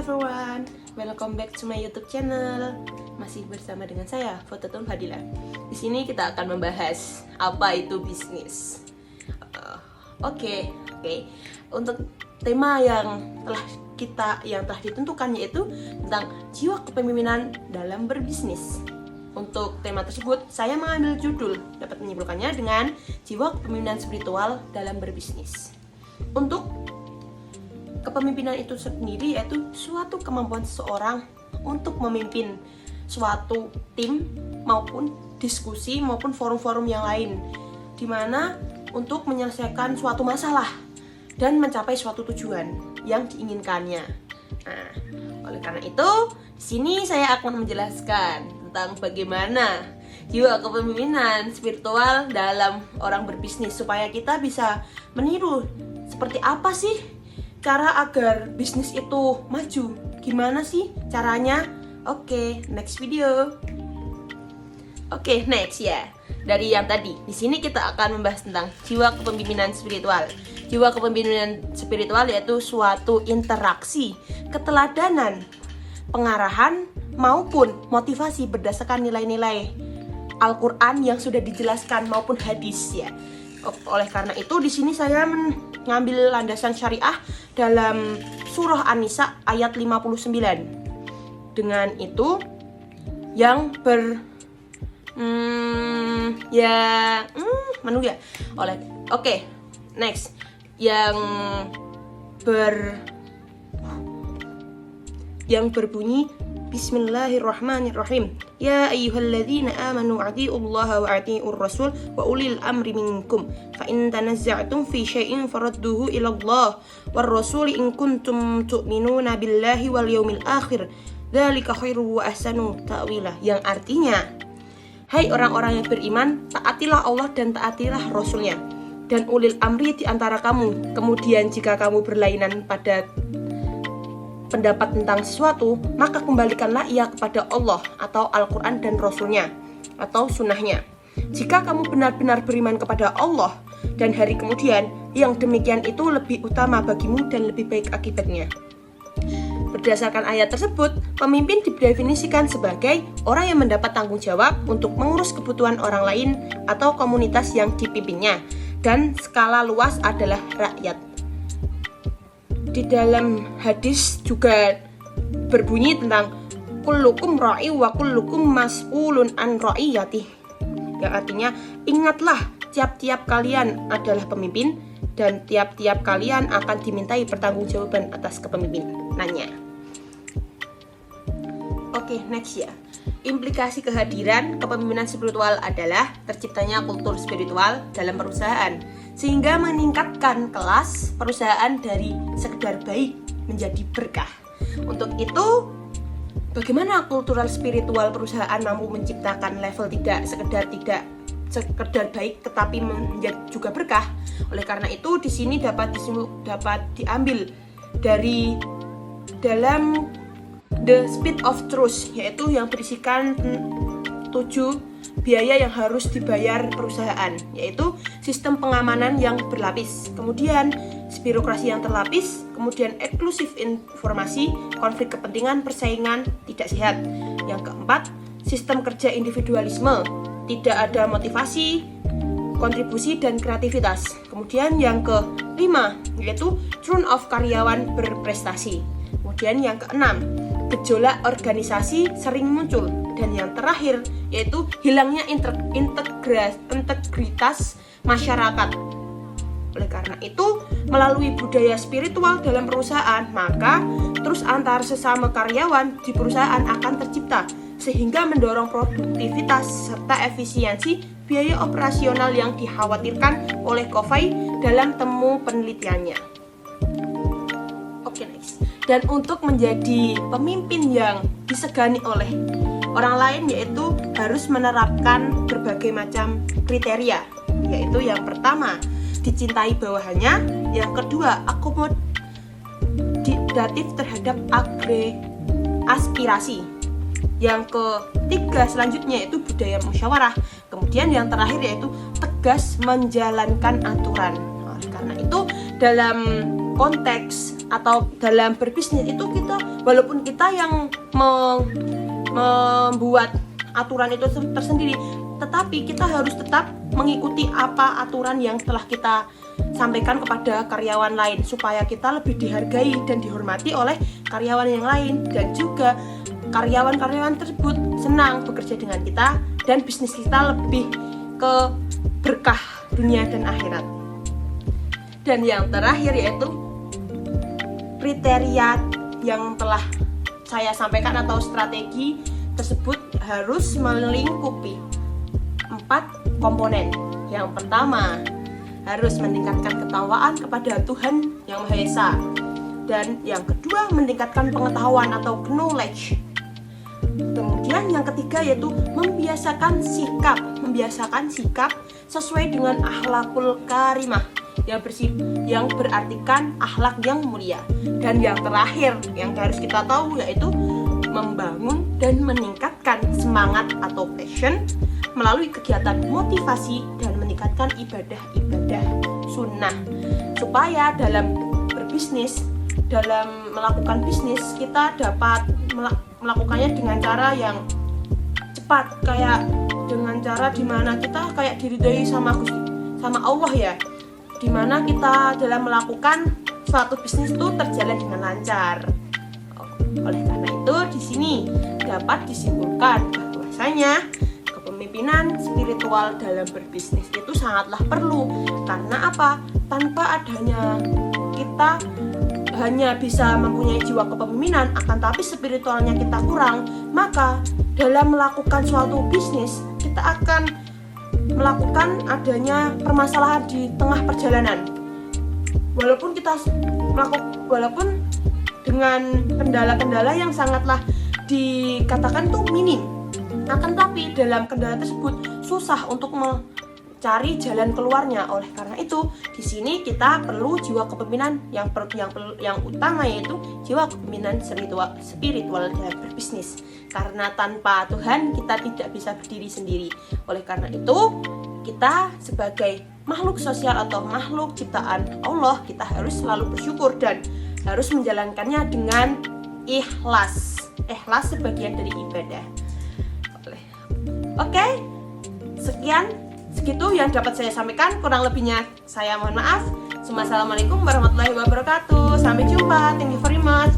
everyone, welcome back to my YouTube channel. Masih bersama dengan saya, Fototum Fadila. Di sini kita akan membahas apa itu bisnis. Oke. Untuk tema yang telah ditentukan yaitu tentang jiwa kepemimpinan dalam berbisnis. Untuk tema tersebut, saya mengambil judul dapat menyimpulkannya dengan jiwa kepemimpinan spiritual dalam berbisnis. Untuk kepemimpinan itu sendiri yaitu suatu kemampuan seseorang untuk memimpin suatu tim maupun diskusi maupun forum-forum yang lain, di mana untuk menyelesaikan suatu masalah dan mencapai suatu tujuan yang diinginkannya. Nah, oleh karena itu, di sini saya akan menjelaskan tentang bagaimana jiwa kepemimpinan spiritual dalam orang berbisnis supaya kita bisa meniru seperti apa sih cara agar bisnis itu maju. Gimana sih caranya? Oke, next video. Oke, next ya. Dari yang tadi, di sini kita akan membahas tentang jiwa kepemimpinan spiritual. Jiwa kepemimpinan spiritual yaitu suatu interaksi, keteladanan, pengarahan maupun motivasi berdasarkan nilai-nilai Al-Qur'an yang sudah dijelaskan maupun hadis ya. Oleh karena itu di sini saya mengambil landasan syariah dalam surah An-Nisa ayat 59. Dengan itu yang next yang berbunyi Bismillahirrahmanirrahim. Ya ayyuhalladzina amanu atiiullaha wa atiiur rasul wa ulil amri minkum fa in tanazza'tum fi syai'in faradduhu ila Allah war rasul in kuntum tu'minuna billahi wal yaumil akhir. Dzalika khairu wa ahsanu ta'wila. Yang artinya, hai orang-orang yang beriman, taatilah Allah dan taatilah Rasulnya dan ulil amri di antara kamu. Kemudian jika kamu berlainan pada pendapat tentang sesuatu, maka kembalikanlah ia kepada Allah atau Al-Quran dan Rasulnya atau sunnahnya. Jika kamu benar-benar beriman kepada Allah dan hari kemudian, yang demikian itu lebih utama bagimu dan lebih baik akibatnya. Berdasarkan ayat tersebut, pemimpin didefinisikan sebagai orang yang mendapat tanggung jawab untuk mengurus kebutuhan orang lain atau komunitas yang dipimpinnya, dan skala luas adalah rakyat. Di dalam hadis juga berbunyi tentang kullukum ra'i wa kullukum mas'ulun an ra'iyatih. Yang artinya, ingatlah tiap-tiap kalian adalah pemimpin dan tiap-tiap kalian akan dimintai pertanggungjawaban atas kepemimpinannya. Oke, next ya. Implikasi kehadiran kepemimpinan spiritual adalah terciptanya kultur spiritual dalam perusahaan, sehingga meningkatkan kelas perusahaan dari sekedar baik menjadi berkah. Untuk itu, bagaimana kultural spiritual perusahaan mampu menciptakan level tidak sekedar baik tetapi menjadi juga berkah. Oleh karena itu, di sini dapat diambil dari dalam The Speed of Truth, yaitu yang berisikan 7 biaya yang harus dibayar perusahaan, yaitu sistem pengamanan yang berlapis, kemudian birokrasi yang terlapis, kemudian eksklusif informasi, konflik kepentingan, persaingan tidak sehat. Yang keempat, sistem kerja individualisme, tidak ada motivasi, kontribusi dan kreativitas. Kemudian yang kelima, yaitu turn off karyawan berprestasi. Kemudian yang keenam, gejolak organisasi sering muncul. Dan yang terakhir yaitu hilangnya integritas masyarakat. Oleh karena itu, melalui budaya spiritual dalam perusahaan, maka terus antar sesama karyawan di perusahaan akan tercipta, sehingga mendorong produktivitas serta efisiensi biaya operasional yang dikhawatirkan oleh Covey dalam temu penelitiannya. Oke, next. Dan untuk menjadi pemimpin yang disegani oleh orang lain, yaitu harus menerapkan berbagai macam kriteria, yaitu yang pertama, dicintai bawahannya, yang kedua, akomodatif terhadap aspirasi, yang ketiga selanjutnya yaitu budaya musyawarah, kemudian yang terakhir yaitu tegas menjalankan aturan. Karena itu dalam konteks atau dalam berbisnis itu kita, walaupun kita yang membuat aturan itu tersendiri, tetapi kita harus tetap mengikuti apa aturan yang telah kita sampaikan kepada karyawan lain, supaya kita lebih dihargai dan dihormati oleh karyawan yang lain, dan juga karyawan-karyawan tersebut senang bekerja dengan kita dan bisnis kita lebih ke berkah dunia dan akhirat. Dan yang terakhir yaitu kriteria yang telah saya sampaikan atau strategi tersebut harus melingkupi 4 komponen. Yang pertama, harus meningkatkan ketakwaan kepada Tuhan Yang Maha Esa. Dan yang kedua, meningkatkan pengetahuan atau knowledge. Kemudian yang ketiga yaitu membiasakan sikap sesuai dengan akhlakul karimah, yang berartikan akhlak yang mulia. Dan yang terakhir yang harus kita tahu yaitu membangun dan meningkatkan semangat atau passion melalui kegiatan motivasi dan meningkatkan ibadah-ibadah sunnah, supaya dalam berbisnis, dalam melakukan bisnis, kita dapat melakukannya dengan cara yang cepat, kayak dengan cara dimana kita kayak diridhoi sama Allah ya, dimana kita dalam melakukan suatu bisnis itu terjalan dengan lancar. Oleh karena itu di sini dapat disimpulkan bahwasanya kepemimpinan spiritual dalam berbisnis itu sangatlah perlu. Karena apa? Tanpa adanya kita hanya bisa mempunyai jiwa kepemimpinan, akan tapi spiritualnya kita kurang, maka dalam melakukan suatu bisnis kita akan melakukan adanya permasalahan di tengah perjalanan. Walaupun dengan kendala-kendala yang sangatlah dikatakan tuh minim, akan tapi dalam kendala tersebut susah untuk mencari jalan keluarnya. Oleh karena itu di sini kita perlu jiwa kepemimpinan yang utama, yaitu jiwa kepemimpinan spiritual dalam berbisnis. Karena tanpa Tuhan kita tidak bisa berdiri sendiri. Oleh karena itu kita sebagai makhluk sosial atau makhluk ciptaan Allah, kita harus selalu bersyukur dan harus menjalankannya dengan ikhlas. Ikhlas sebagian dari ibadah. Oke, segitu yang dapat saya sampaikan. Kurang lebihnya saya mohon maaf. Assalamualaikum warahmatullahi wabarakatuh. Sampai jumpa. Thank you very much.